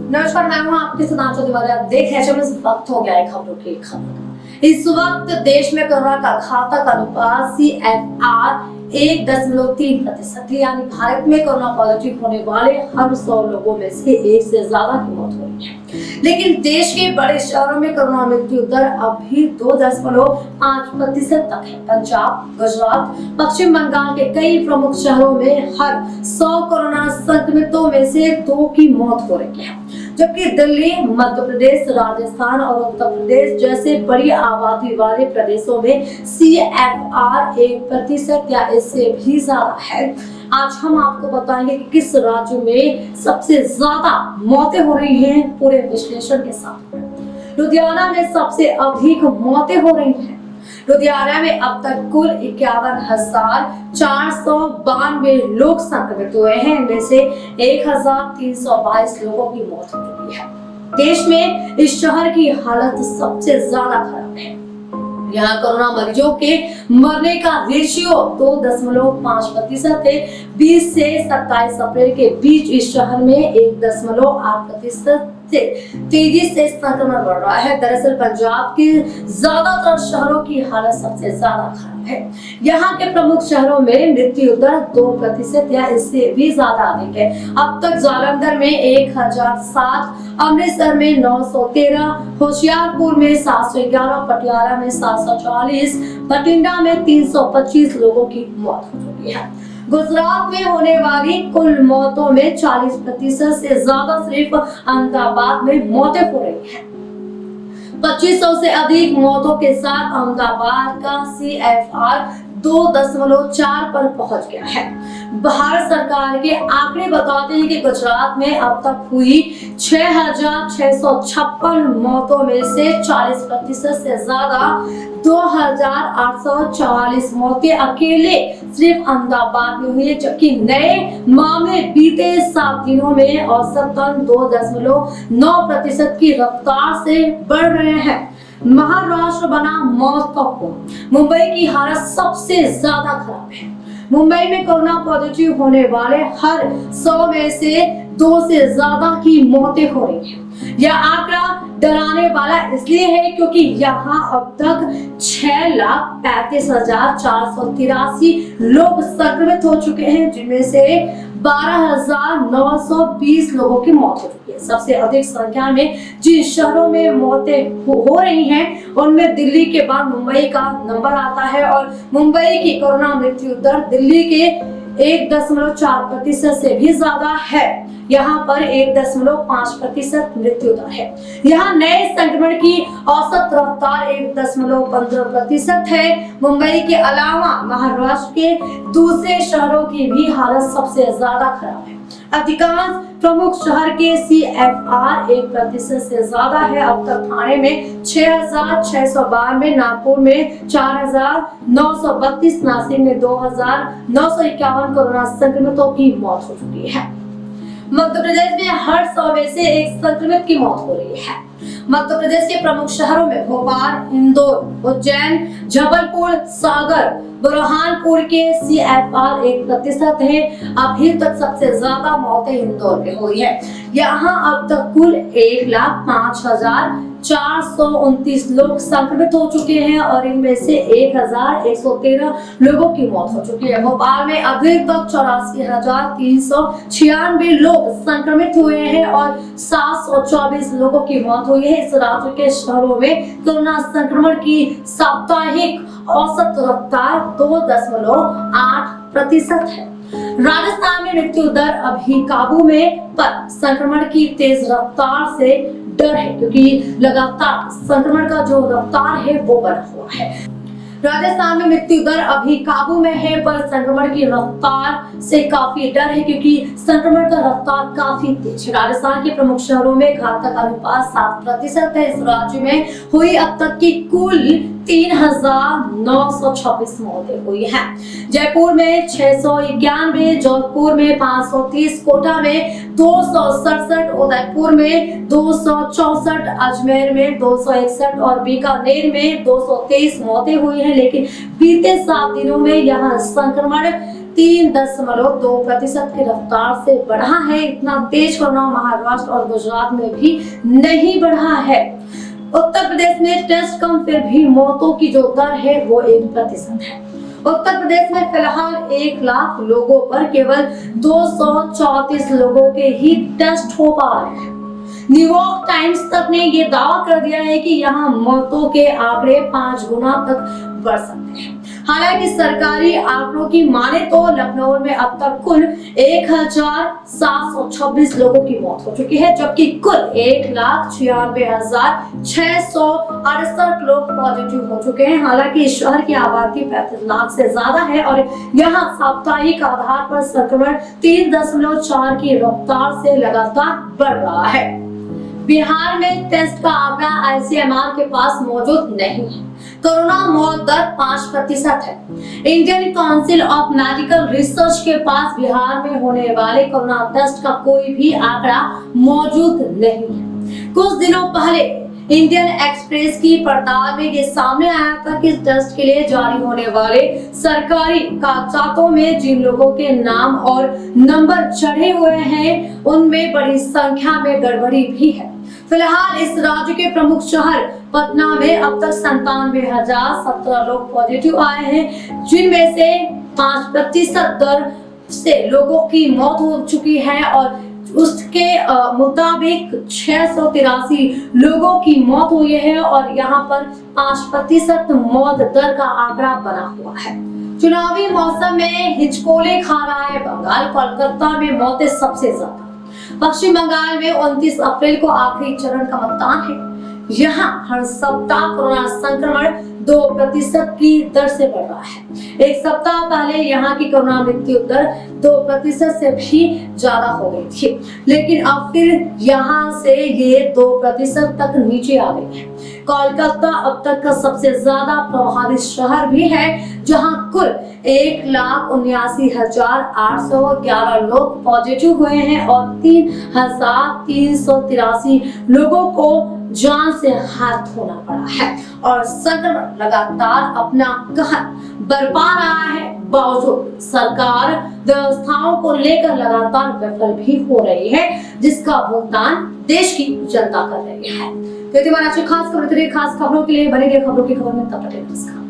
नमस्कार, मैं हूं आपके साथ आंचल तिवारी। आप देख रहे हैं, इस वक्त हो गया है खबरों की खबर का। इस वक्त देश में कोरोना का घातक अनुपात CFR 1.3% है, यानी भारत में कोरोना पॉजिटिव होने वाले हर 100 लोगों में से एक से ज्यादा की मौत हो रही है। लेकिन देश के बड़े शहरों में कोरोना मृत्यु दर अभी 2.5% तक है। पंजाब, गुजरात, पश्चिम बंगाल के कई प्रमुख शहरों में हर 100 कोरोना संक्रमितों में से 2 की मौत हो रही है, जबकि दिल्ली, मध्य प्रदेश, राजस्थान और उत्तर प्रदेश जैसे बड़ी आबादी वाले प्रदेशों में CFR 1% या इससे भी ज्यादा है। आज हम आपको बताएंगे कि किस राज्य में सबसे ज्यादा मौतें हो रही हैं, पूरे विश्लेषण के साथ। लुधियाना में सबसे अधिक मौतें हो रही हैं। लुधियाना में अब तक कुल 51,492 लोग संक्रमित हुए हैं, इनमें से 1,322 लोगों की मौत हो चुकी है। देश में इस शहर की हालत सबसे ज्यादा खराब है। यहाँ कोरोना मरीजों के मरने का रेशियो 2.5% है। 20 से 27 अप्रैल के बीच इस शहर में 1.8% से तेजी से संक्रमण बढ़ रहा है। दरअसल पंजाब के ज्यादातर शहरों की हालत सबसे ज्यादा खराब है। यहाँ के प्रमुख शहरों में मृत्यु दर 2% या इससे भी ज्यादा अधिक है। अब तक जालंधर में 1007, अमृतसर में 913, होशियारपुर में 711, पटियाला में 740, बठिंडा में 325 लोगों की मौत हो चुकी है। गुजरात में होने वाली कुल मौतों में 40% से ज्यादा सिर्फ अहमदाबाद में मौतें हो रही हैं। 2500 से अधिक मौतों के साथ अहमदाबाद का CFR 2.4 पर पहुंच गया है। भारत सरकार के आंकड़े बताते हैं कि गुजरात में अब तक हुई 6,656 मौतों में से 40% से ज्यादा 2,844 मौतें अकेले सिर्फ अहमदाबाद में हुई है, जबकि नए मामले बीते 7 दिनों में औसतन 2.9% की रफ्तार से बढ़ रहे हैं। महाराष्ट्र बना मौत का कुआं। मुंबई की हालत सबसे ज्यादा खराब है। मुंबई में कोरोना पॉजिटिव होने वाले हर 100 में से 2 से ज्यादा की मौतें हो रही हैं। यह आंकड़ा डराने वाला इसलिए है क्योंकि यहाँ अब तक 6,35,483 लोग संक्रमित हो चुके हैं, जिनमें से 12,920 लोगों की मौत हो चुकी है। सबसे अधिक संख्या में जिन शहरों में मौतें हो रही हैं, उनमें दिल्ली के बाद मुंबई का नंबर आता है और मुंबई की कोरोना मृत्यु दर दिल्ली के 1.4% से भी ज्यादा है। यहाँ पर 1.5% मृत्यु दर है। यहाँ नए संक्रमण की औसत रफ्तार 1.15% है। मुंबई के अलावा महाराष्ट्र के दूसरे शहरों की भी हालत सबसे ज्यादा खराब है। अधिकांश प्रमुख शहर के CFR 1% से ज्यादा है। अब तक ठाणे में 6,692, नागपुर में 4,932, नासिक में 2,951 कोरोना संक्रमितों की मौत हो चुकी है। मध्य प्रदेश में हर 100 में से एक संक्रमित की मौत हो रही है। मध्य प्रदेश के प्रमुख शहरों में भोपाल, इंदौर, उज्जैन, जबलपुर, सागर, बुरहानपुर के CFR 1% है। अभी तक सबसे ज्यादा मौतें इंदौर में हुई है। यहाँ अब तक कुल 1,05,429 लोग संक्रमित हो चुके हैं और इनमें से 1,113 लोगों की मौत हो चुकी है। भोपाल में अभी तक 84,396 लोग संक्रमित हुए हैं और 724 लोगों की मौत हुई है। इस राज्य के शहरों में कोरोना संक्रमण की साप्ताहिक औसत रफ्तार 2.8% है। राजस्थान में मृत्यु दर अभी काबू में, पर संक्रमण की तेज रफ्तार से डर है, क्योंकि लगातार संक्रमण का जो रफ्तार है वो बढ़ा हुआ है। राजस्थान में मृत्यु दर अभी काबू में है, पर संक्रमण की रफ्तार से काफी डर है, क्योंकि संक्रमण का रफ्तार काफी तेज है। राजस्थान के प्रमुख शहरों में घातक अनुपात 7% है। इस राज्य में हुई अब तक की कुल 3,926 मौतें हुई हैं। जयपुर में 691, जोधपुर में 530, कोटा में 267, उदयपुर में 264, अजमेर में 261 और बीकानेर में 223 मौतें हुई हैं। लेकिन बीते 7 दिनों में यहाँ संक्रमण 3.2% की रफ्तार से बढ़ा है। इतना तेज कोरोना महाराष्ट्र और गुजरात में भी नहीं बढ़ा है। उत्तर प्रदेश में टेस्ट कम, फिर भी मौतों की जो दर है वो 1% है। उत्तर प्रदेश में फिलहाल 1 लाख लोगों पर केवल 234 लोगों के ही टेस्ट हो पा रहे हैं। न्यूयॉर्क टाइम्स तक ने ये दावा कर दिया है कि यहाँ मौतों के आंकड़े 5 गुना तक बढ़ सकते हैं। हालांकि सरकारी आंकड़ों की माने तो लखनऊ में अब तक कुल 1726 लोगों की मौत हो चुकी है, जबकि कुल 1,96,668 लोग पॉजिटिव हो चुके हैं। हालांकि इस शहर की आबादी 35 लाख से ज्यादा है और यहाँ साप्ताहिक आधार पर संक्रमण 3.4 की रफ्तार से लगातार बढ़ रहा है। बिहार में टेस्ट का आंकड़ा ICMR के पास मौजूद नहीं है। कोरोना मौत दर 5% है। Indian council of medical research के पास बिहार में होने वाले कोरोना टेस्ट का कोई भी आंकड़ा मौजूद नहीं है। कुछ दिनों पहले इंडियन एक्सप्रेस की पड़ताल में ये सामने आया था कि टेस्ट के लिए जारी होने वाले सरकारी कागजातों में जिन लोगों के नाम और नंबर चढ़े हुए हैं उनमें बड़ी संख्या में गड़बड़ी भी है। फिलहाल इस राज्य के प्रमुख शहर पटना में अब तक 97,017 लोग पॉजिटिव आए हैं, जिनमें से 5% दर से लोगों की मौत हो चुकी है और उसके मुताबिक 683 लोगों की मौत हुई है और यहाँ पर 5% मौत दर का आंकड़ा बना हुआ है। चुनावी मौसम में हिचकोले खा रहा है बंगाल। कोलकाता में मौतें सबसे ज्यादा। पश्चिम बंगाल में 29 अप्रैल को आखिरी चरण का मतदान है। यहाँ हर सप्ताह कोरोना संक्रमण 2% की दर से बढ़ रहा है। एक सप्ताह पहले यहाँ की कोरोना मृत्यु दर 2% से भी ज्यादा हो गई थी, लेकिन अब फिर यहाँ से ये 2% तक नीचे आ गई है। कोलकाता अब तक का सबसे ज्यादा प्रभावित शहर भी है, जहाँ कुल 1,79,811 लोग पॉजिटिव हुए हैं और 3,383 लोगों को जान से हाथ धोना पड़ा है और संक्रमण लगातार अपना कहर बरपा रहा है। बावजूद सरकार व्यवस्थाओं को लेकर लगातार विफल भी हो रही है, जिसका भुगतान देश की जनता कर रही है। तो खास खबरों के लिए बने रहिए खबरों की खबर में। तब तक नमस्कार।